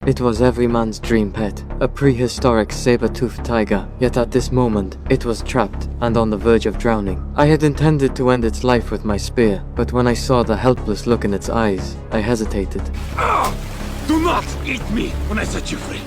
It was every man's dream pet, a prehistoric saber-toothed tiger, yet at this moment, it was trapped and on the verge of drowning. I had intended to end its life with my spear, but when I saw the helpless look in its eyes, I hesitated. Do not eat me when I set you free!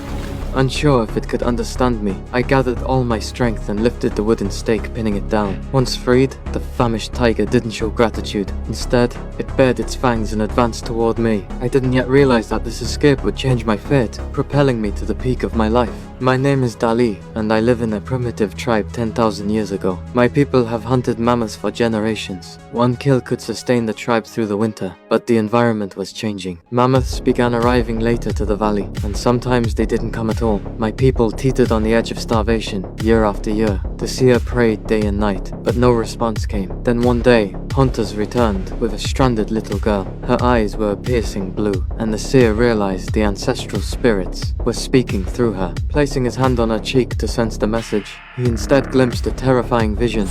Unsure if it could understand me, I gathered all my strength and lifted the wooden stake, pinning it down. Once freed, the famished tiger didn't show gratitude. Instead, it bared its fangs and advanced toward me. I didn't yet realize that this escape would change my fate, propelling me to the peak of my life. My name is Dali, and I live in a primitive tribe 10,000 years ago. My people have hunted mammoths for generations. One kill could sustain the tribe through the winter, but the environment was changing. Mammoths began arriving later to the valley, and sometimes they didn't come at all. My people teetered on the edge of starvation, year after year. The seer prayed day and night, but no response came. Then one day, hunters returned with a stranded little girl. Her eyes were a piercing blue, and the seer realized the ancestral spirits were speaking through her. Placing his hand on her cheek to sense the message, he instead glimpsed a terrifying vision.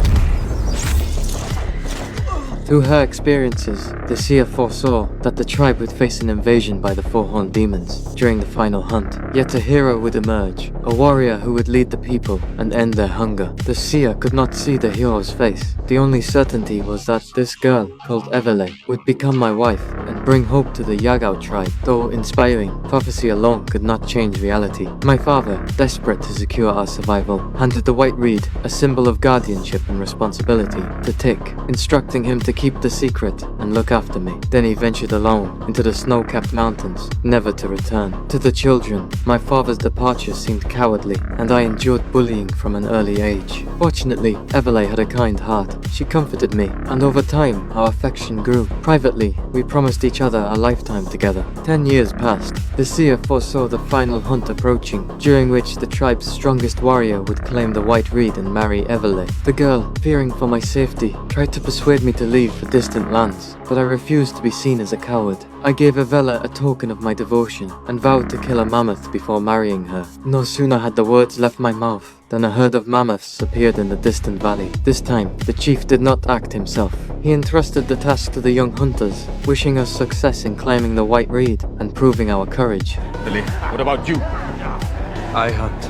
Through her experiences, the seer foresaw that the tribe would face an invasion by the four-horned demons during the final hunt. Yet a hero would emerge, a warrior who would lead the people and end their hunger. The seer could not see the hero's face. The only certainty was that this girl, called Evele, would become my wife and bring hope to the Yagao tribe. Though inspiring, prophecy alone could not change reality. My father, desperate to secure our survival, handed the white reed, a symbol of guardianship and responsibility, to Tick, instructing him to keep the secret and look after me. Then he ventured alone into the snow-capped mountains, never to return. To the children, my father's departure seemed cowardly, and I endured bullying from an early age. Fortunately, Evele had a kind heart. She comforted me, and over time, our affection grew. Privately, we promised each other a lifetime together. 10 years passed. The seer foresaw the final hunt approaching, during which the tribe's strongest warrior would claim the white reed and marry Evele. The girl, fearing for my safety, tried to persuade me to leave for distant lands, but I refused to be seen as a coward. I gave Evele a token of my devotion and vowed to kill a mammoth before marrying her. No sooner had the words left my mouth than a herd of mammoths appeared in the distant valley. This time, the chief did not act himself. He entrusted the task to the young hunters, wishing us success in climbing the white reed and proving our courage. Billy, what about you? I hunt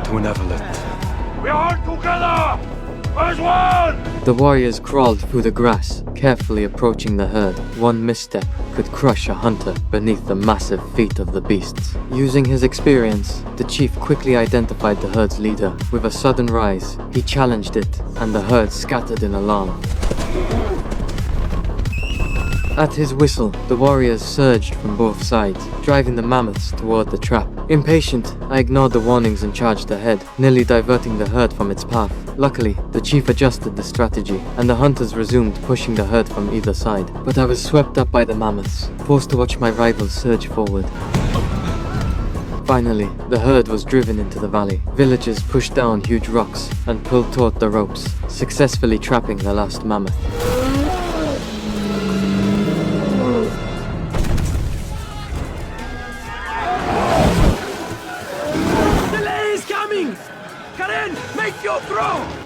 to an Evelet. We are together! As one! The warriors crawled through the grass, carefully approaching the herd. One misstep could crush a hunter beneath the massive feet of the beasts. Using his experience, the chief quickly identified the herd's leader. With a sudden rise, he challenged it, and the herd scattered in alarm. At his whistle, the warriors surged from both sides, driving the mammoths toward the trap. Impatient, I ignored the warnings and charged ahead, nearly diverting the herd from its path. Luckily, the chief adjusted the strategy, and the hunters resumed pushing the herd from either side. But I was swept up by the mammoths, forced to watch my rivals surge forward. Finally, the herd was driven into the valley. Villagers pushed down huge rocks and pulled taut the ropes, successfully trapping the last mammoth.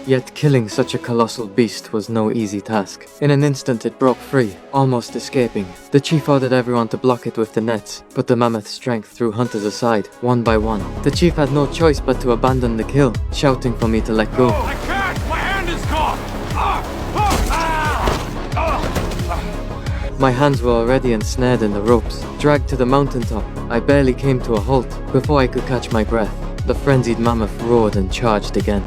Yet killing such a colossal beast was no easy task. In an instant it broke free, almost escaping. The chief ordered everyone to block it with the nets, but the mammoth's strength threw hunters aside, one by one. The chief had no choice but to abandon the kill, shouting for me to let go. I can't! My hand is caught! My hands were already ensnared in the ropes. Dragged to the mountaintop, I barely came to a halt before I could catch my breath. The frenzied mammoth roared and charged again.